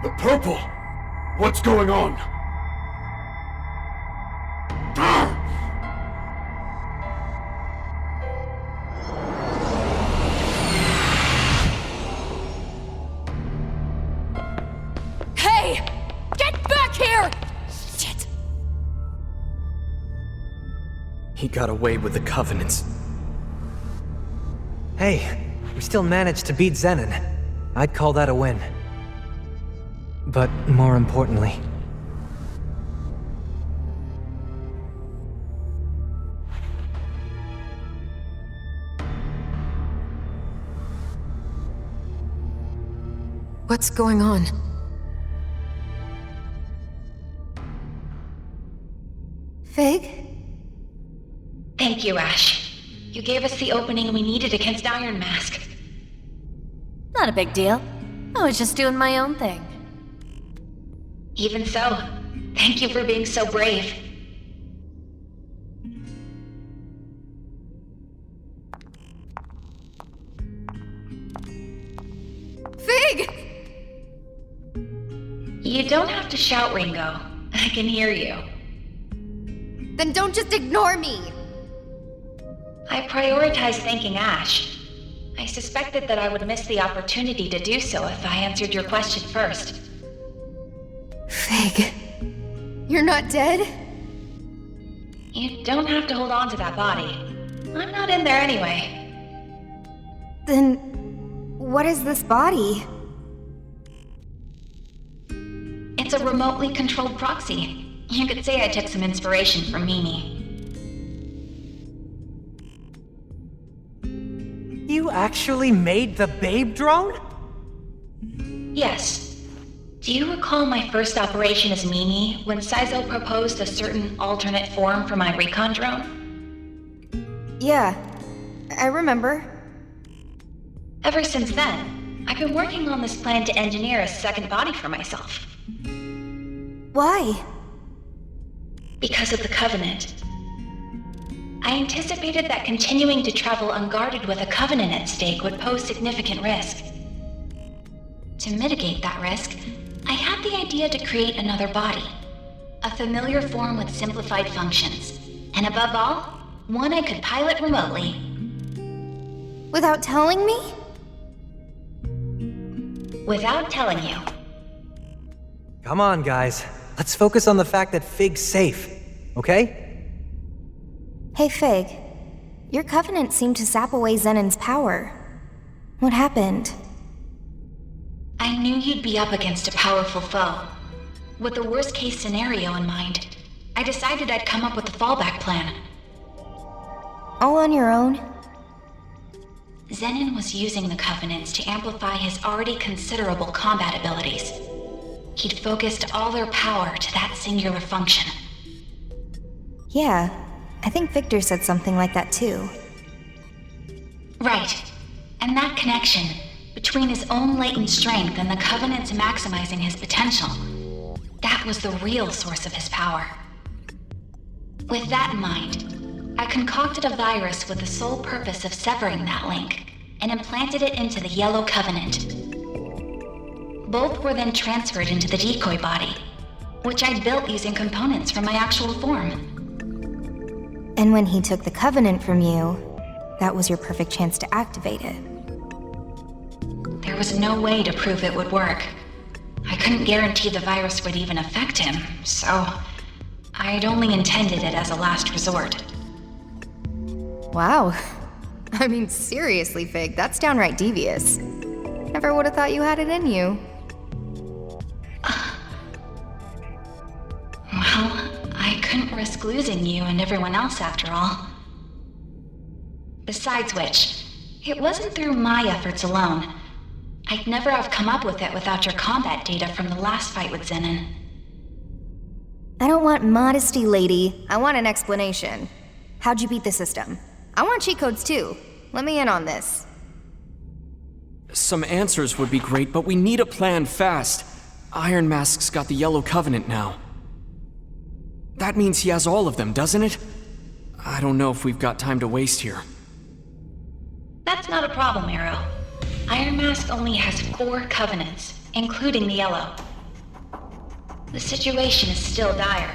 The purple! What's going on? Hey! Get back here! Shit! He got away with the Covenants. Hey, we still managed to beat Zenon. I'd call that a win. But more importantly... What's going on? Fig? Thank you, Ash. You gave us the opening we needed against Iron Mask. Not a big deal. I was just doing my own thing. Even so, thank you for being so brave. Fig! You don't have to shout, Ringo. I can hear you. Then don't just ignore me! I prioritized thanking Ash. I suspected that I would miss the opportunity to do so if I answered your question first. Fig... You're not dead? You don't have to hold on to that body. I'm not in there anyway. Then... what is this body? It's a remotely controlled proxy. You could say I took some inspiration from Mimi. You actually made the babe drone? Yes. Do you recall my first operation as Mimi when Saizo proposed a certain alternate form for my recon drone? Yeah, I remember. Ever since then, I've been working on this plan to engineer a second body for myself. Why? Because of the Covenant. I anticipated that continuing to travel unguarded with a Covenant at stake would pose significant risk. To mitigate that risk, I had the idea to create another body. A familiar form with simplified functions. And above all, one I could pilot remotely. Without telling me? Without telling you. Come on, guys. Let's focus on the fact that Fig's safe, okay? Hey Fig, your Covenant seemed to sap away Zenon's power. What happened? I knew you'd be up against a powerful foe. With the worst case scenario in mind, I decided I'd come up with a fallback plan. All on your own? Zenon was using the Covenants to amplify his already considerable combat abilities. He'd focused all their power to that singular function. Yeah, I think Victor said something like that too. Right. And that connection, between his own latent strength and the Covenant's maximizing his potential, that was the real source of his power. With that in mind, I concocted a virus with the sole purpose of severing that link, and implanted it into the Yellow Covenant. Both were then transferred into the decoy body, which I built using components from my actual form. And when he took the Covenant from you, that was your perfect chance to activate it. There was no way to prove it would work. I couldn't guarantee the virus would even affect him, so I'd only intended it as a last resort. Wow. I mean, seriously, Fig, that's downright devious. Never would have thought you had it in you. Well, I couldn't risk losing you and everyone else after all. Besides which, it wasn't through my efforts alone. I'd never have come up with it without your combat data from the last fight with Zenon. I don't want modesty, lady. I want an explanation. How'd you beat the system? I want cheat codes too. Let me in on this. Some answers would be great, but we need a plan fast. Iron Mask's got the Yellow Covenant now. That means he has all of them, doesn't it? I don't know if we've got time to waste here. That's not a problem, Arrow. Iron Mask only has 4 Covenants, including the Yellow. The situation is still dire,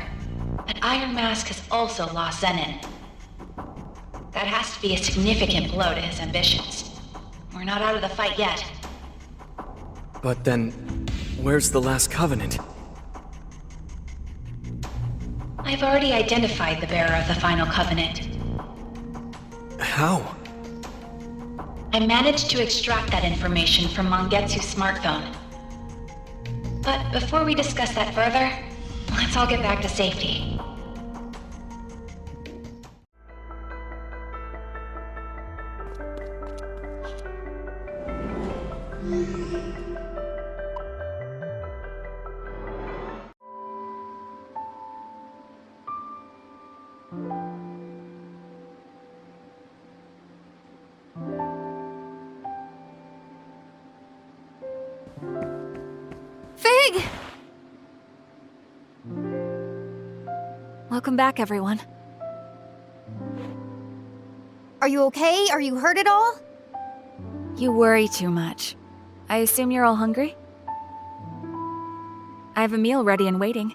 but Iron Mask has also lost Zenon. That has to be a significant blow to his ambitions. We're not out of the fight yet. But then, where's the last covenant? I've already identified the bearer of the final covenant. How? I managed to extract that information from Mongetsu's smartphone. But before we discuss that further, let's all get back to safety. Fig! Welcome back, everyone. Are you okay? Are you hurt at all? You worry too much. I assume you're all hungry? I have a meal ready and waiting.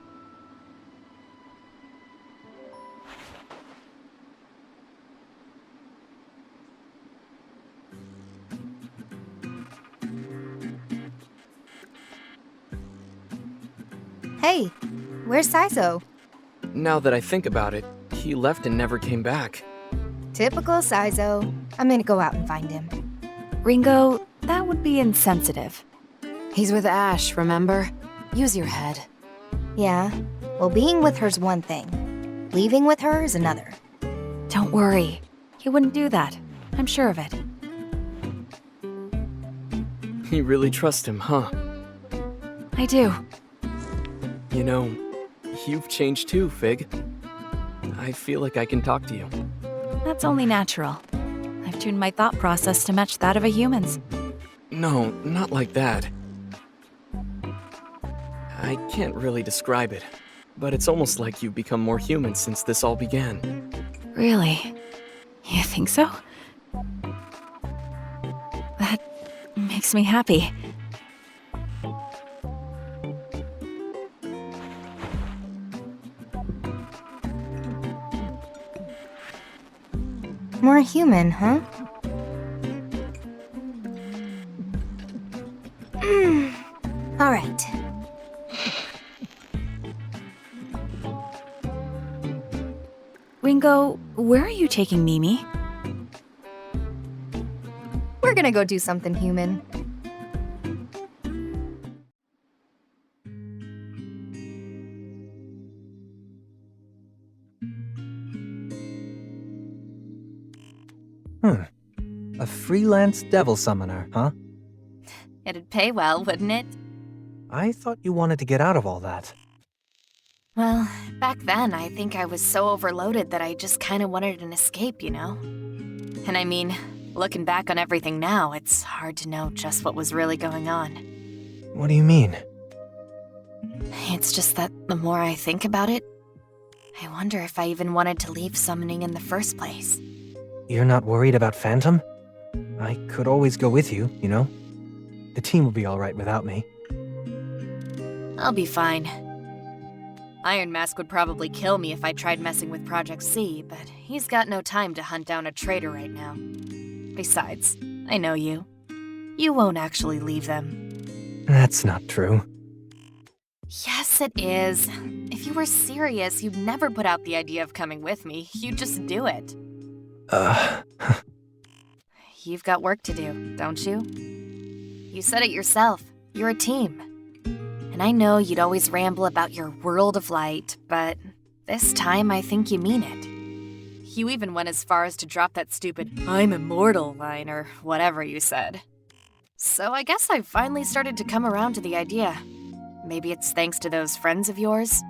Hey, where's Saizo? Now that I think about it, he left and never came back. Typical Saizo. I'm gonna go out and find him. Ringo, that would be insensitive. He's with Ash, remember? Use your head. Yeah, well, being with her's one thing. Leaving with her is another. Don't worry. He wouldn't do that. I'm sure of it. You really trust him, huh? I do. You know, you've changed too, Fig. I feel like I can talk to you. That's only natural. I've tuned my thought process to match that of a human's. No, not like that. I can't really describe it, but it's almost like you've become more human since this all began. Really? You think so? That makes me happy. More human, huh? All right. Ringo, where are you taking Mimi? We're gonna go do something human. A freelance devil summoner, huh? It'd pay well, wouldn't it? I thought you wanted to get out of all that. Well, back then, I think I was so overloaded that I just kind of wanted an escape, you know? And I mean, looking back on everything now, it's hard to know just what was really going on. What do you mean? It's just that the more I think about it, I wonder if I even wanted to leave summoning in the first place. You're not worried about Phantom? I could always go with you, you know? The team will be alright without me. I'll be fine. Iron Mask would probably kill me if I tried messing with Project C, but he's got no time to hunt down a traitor right now. Besides, I know you. You won't actually leave them. That's not true. Yes, it is. If you were serious, you'd never put out the idea of coming with me. You'd just do it. You've got work to do, don't you? You said it yourself. You're a team. And I know you'd always ramble about your world of light, but this time I think you mean it. You even went as far as to drop that stupid "I'm immortal" line or whatever you said. So I guess I've finally started to come around to the idea. Maybe it's thanks to those friends of yours?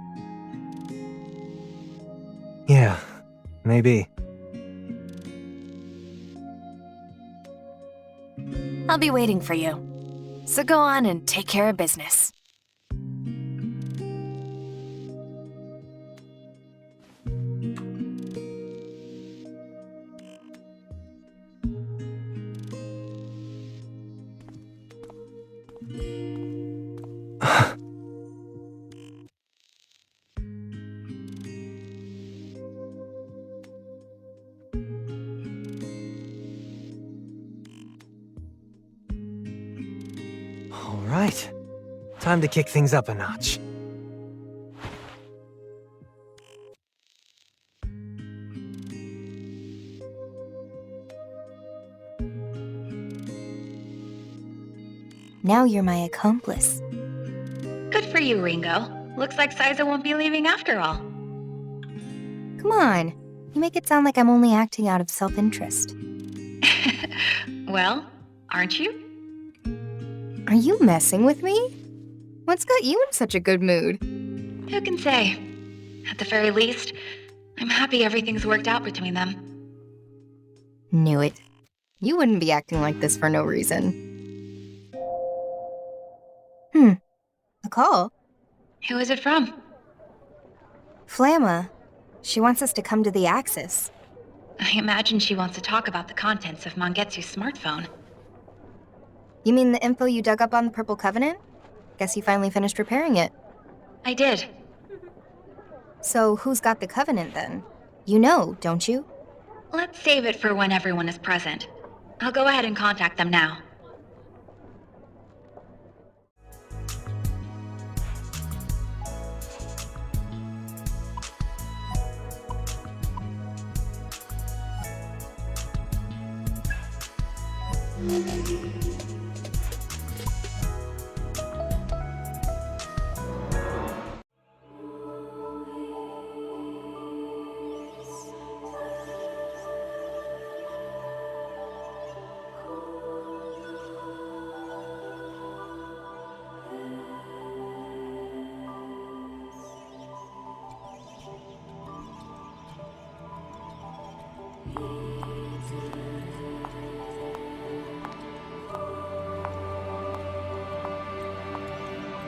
Yeah, maybe. I'll be waiting for you. So go on and take care of business. Alright. Time to kick things up a notch. Now you're my accomplice. Good for you, Ringo. Looks like Siza won't be leaving after all. Come on. You make it sound like I'm only acting out of self-interest. Well, aren't you? Are you messing with me? What's got you in such a good mood? Who can say? At the very least, I'm happy everything's worked out between them. Knew it. You wouldn't be acting like this for no reason. A call? Who is it from? Flamma. She wants us to come to the Axis. I imagine she wants to talk about the contents of Mangetsu's smartphone. You mean the info you dug up on the Purple Covenant? Guess you finally finished repairing it. I did. So who's got the Covenant then? You know, don't you? Let's save it for when everyone is present. I'll go ahead and contact them now.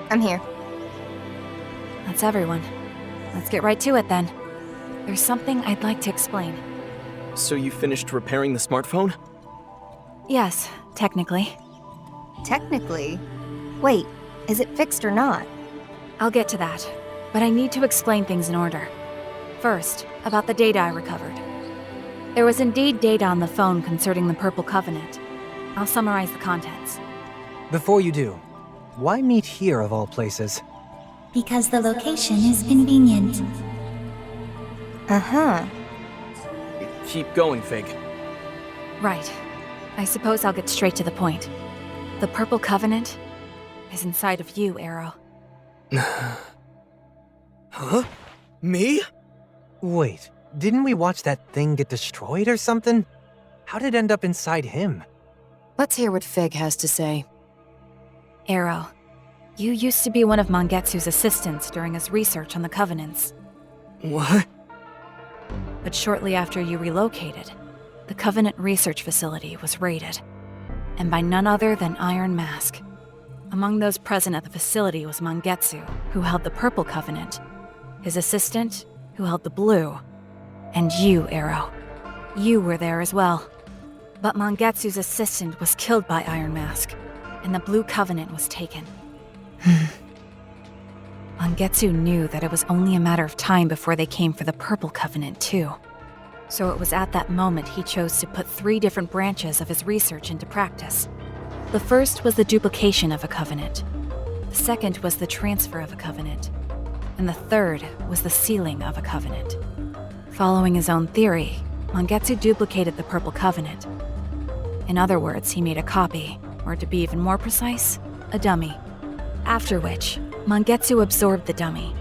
I'm here. That's everyone. Let's get right to it then. There's something I'd like to explain. So you finished repairing the smartphone? Yes, technically. Technically. Wait, is it fixed or not? I'll get to that, but I need to explain things in order. First, about the data I recovered. There was indeed data on the phone concerning the Purple Covenant. I'll summarize the contents. Before you do, why meet here of all places? Because the location is convenient. Uh-huh. Keep going, Fig. Right. I suppose I'll get straight to the point. The Purple Covenant is inside of you, Arrow. Huh? Me? Wait, didn't we watch that thing get destroyed or something? How did it end up inside him? Let's hear what Fig has to say. Arrow, you used to be one of Mangetsu's assistants during his research on the Covenants. What? But shortly after you relocated, the Covenant research facility was raided, and by none other than Iron Mask. Among those present at the facility was Mangetsu, who held the Purple Covenant, his assistant, who held the Blue, and you, Arrow. You were there as well. But Mangetsu's assistant was killed by Iron Mask, and the Blue Covenant was taken. Mangetsu knew that it was only a matter of time before they came for the Purple Covenant, too. So it was at that moment he chose to put 3 different branches of his research into practice. The first was the duplication of a covenant. The second was the transfer of a covenant. And the third was the sealing of a covenant. Following his own theory, Mangetsu duplicated the Purple Covenant. In other words, he made a copy, or to be even more precise, a dummy. After which, Mangetsu absorbed the dummy.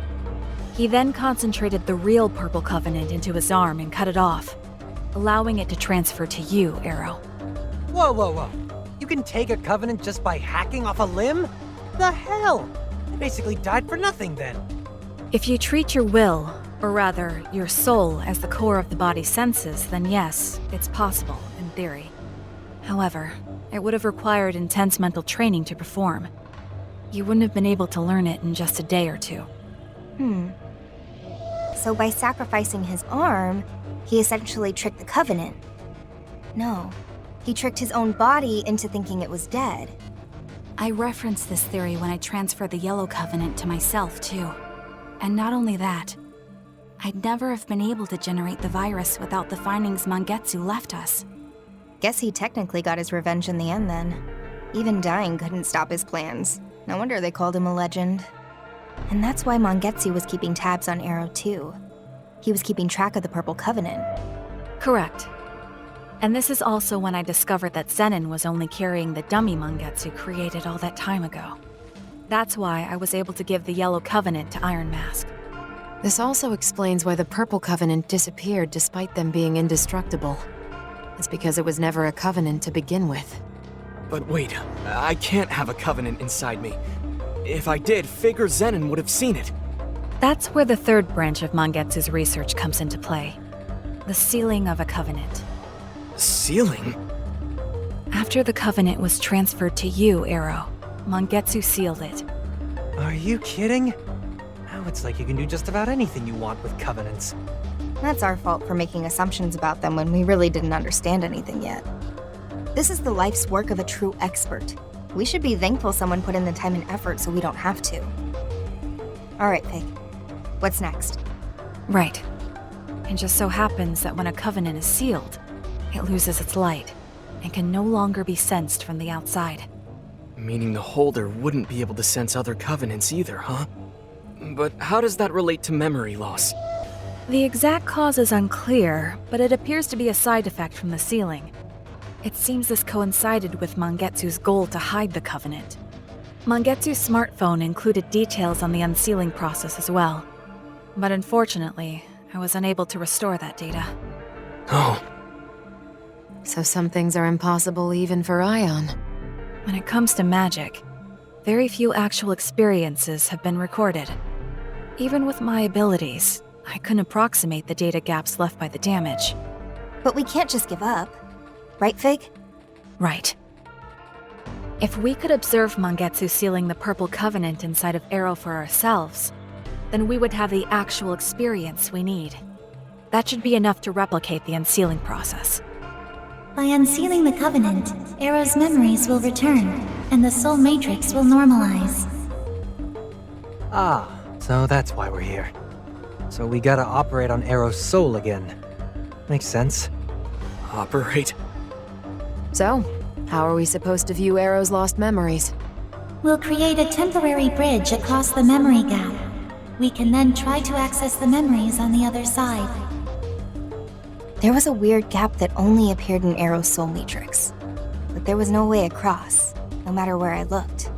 He then concentrated the real Purple Covenant into his arm and cut it off, allowing it to transfer to you, Arrow. Whoa, whoa, whoa. You can take a covenant just by hacking off a limb? The hell? I basically died for nothing then. If you treat your will, or rather, your soul, as the core of the body's senses, then yes, it's possible, in theory. However, it would have required intense mental training to perform. You wouldn't have been able to learn it in just a day or two. So by sacrificing his arm, he essentially tricked the Covenant. No, he tricked his own body into thinking it was dead. I referenced this theory when I transferred the Yellow Covenant to myself, too. And not only that, I'd never have been able to generate the virus without the findings Mangetsu left us. Guess he technically got his revenge in the end then. Even dying couldn't stop his plans. No wonder they called him a legend. And that's why Mangetsu was keeping tabs on Arrow too. He was keeping track of the Purple Covenant. Correct. And this is also when I discovered that Zenin was only carrying the dummy Mangetsu created all that time ago. That's why I was able to give the Yellow Covenant to Iron Mask. This also explains why the Purple Covenant disappeared despite them being indestructible. It's because it was never a Covenant to begin with. But wait, I can't have a Covenant inside me. If I did, Fig or Zenin would have seen it. That's where the third branch of Mangetsu's research comes into play. The sealing of a Covenant. Sealing? After the Covenant was transferred to you, Arrow, Mangetsu sealed it. Are you kidding? Now it's like you can do just about anything you want with Covenants. That's our fault for making assumptions about them when we really didn't understand anything yet. This is the life's work of a true expert. We should be thankful someone put in the time and effort so we don't have to. Alright, Pig. What's next? Right. It just so happens that when a Covenant is sealed, it loses its light and can no longer be sensed from the outside. Meaning the holder wouldn't be able to sense other Covenants either, huh? But how does that relate to memory loss? The exact cause is unclear, but it appears to be a side effect from the sealing. It seems this coincided with Mangetsu's goal to hide the Covenant. Mangetsu's smartphone included details on the unsealing process as well. But unfortunately, I was unable to restore that data. Oh. So some things are impossible even for Aion. When it comes to magic, very few actual experiences have been recorded. Even with my abilities, I couldn't approximate the data gaps left by the damage. But we can't just give up. Right, Fig? Right. If we could observe Mangetsu sealing the Purple Covenant inside of Arrow for ourselves, then we would have the actual experience we need. That should be enough to replicate the unsealing process. By unsealing the Covenant, Arrow's memories will return, and the Soul Matrix will normalize. Ah, so that's why we're here. So we gotta operate on Arrow's soul again. Makes sense. Operate? So, how are we supposed to view Arrow's lost memories? We'll create a temporary bridge across the memory gap. We can then try to access the memories on the other side. There was a weird gap that only appeared in Arrow's soul matrix. But there was no way across, no matter where I looked.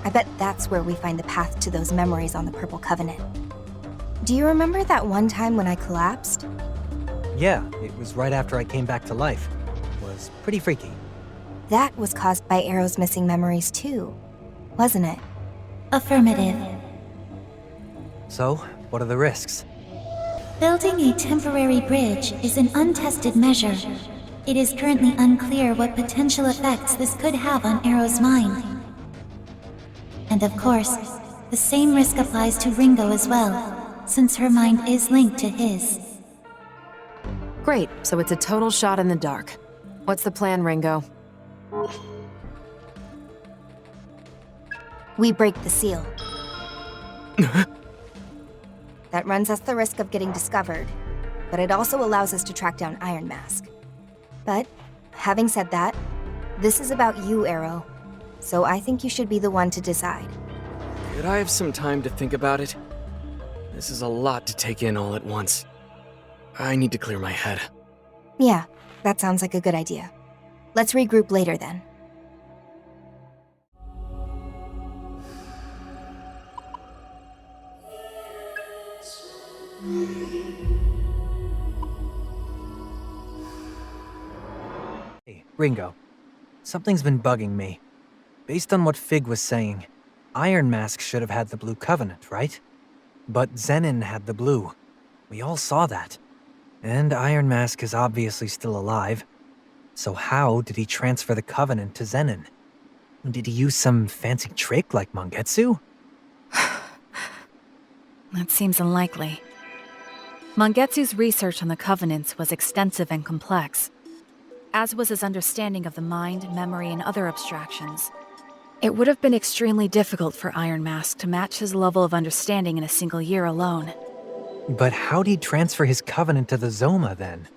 I bet that's where we find the path to those memories on the Purple Covenant. Do you remember that one time when I collapsed? Yeah, it was right after I came back to life. It was pretty freaky. That was caused by Arrow's missing memories too, wasn't it? Affirmative. So, what are the risks? Building a temporary bridge is an untested measure. It is currently unclear what potential effects this could have on Arrow's mind. And of course, the same risk applies to Ringo as well, since her mind is linked to his. Great, so it's a total shot in the dark. What's the plan, Ringo? We break the seal. That runs us the risk of getting discovered, but it also allows us to track down Iron Mask. But, having said that, this is about you, Arrow, so I think you should be the one to decide. Could I have some time to think about it? This is a lot to take in all at once. I need to clear my head. Yeah, that sounds like a good idea. Let's regroup later then. Hey, Ringo. Something's been bugging me. Based on what Fig was saying, Iron Mask should have had the Blue Covenant, right? But Zenin had the blue. We all saw that. And Iron Mask is obviously still alive. So how did he transfer the Covenant to Zenin? Did he use some fancy trick like Mangetsu? That seems unlikely. Mangetsu's research on the Covenants was extensive and complex, as was his understanding of the mind, memory, and other abstractions. It would have been extremely difficult for Iron Mask to match his level of understanding in a single year alone. But how'd he transfer his Covenant to the Zoma then?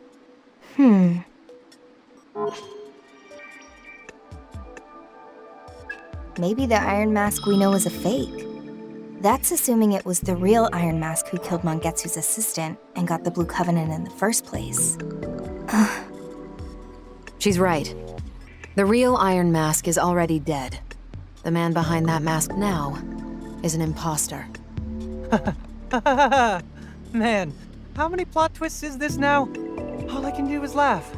maybe the Iron Mask we know is a fake. That's assuming it was the real Iron Mask who killed Mangetsu's assistant and got the Blue Covenant in the first place. She's right. The real Iron Mask is already dead. The man behind that mask now is an imposter. Man, how many plot twists is this now? All I can do is laugh.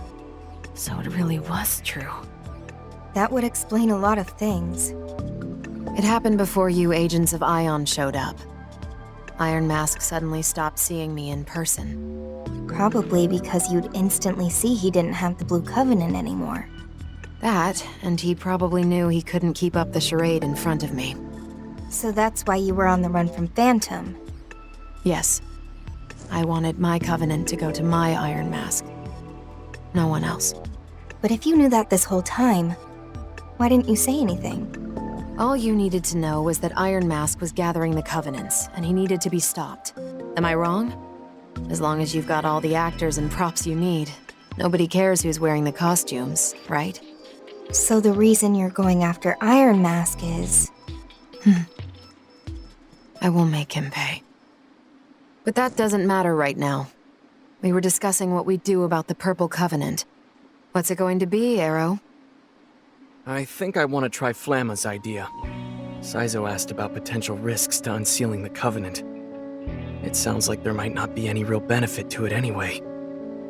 So it really was true. That would explain a lot of things. It happened before you agents of Aion showed up. Iron Mask suddenly stopped seeing me in person. Probably because you'd instantly see he didn't have the Blue Covenant anymore. That, and he probably knew he couldn't keep up the charade in front of me. So that's why you were on the run from Phantom. Yes. I wanted my Covenant to go to my Iron Mask. No one else. But if you knew that this whole time, why didn't you say anything? All you needed to know was that Iron Mask was gathering the Covenants, and he needed to be stopped. Am I wrong? As long as you've got all the actors and props you need, nobody cares who's wearing the costumes, right? So the reason you're going after Iron Mask is... I will make him pay. But that doesn't matter right now. We were discussing what we'd do about the Purple Covenant. What's it going to be, Arrow? I think I want to try Flamma's idea. Saizo asked about potential risks to unsealing the Covenant. It sounds like there might not be any real benefit to it anyway.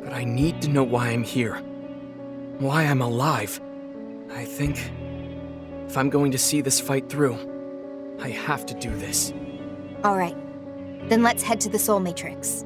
But I need to know why I'm here. Why I'm alive. I think... if I'm going to see this fight through, I have to do this. Alright. Then let's head to the Soul Matrix.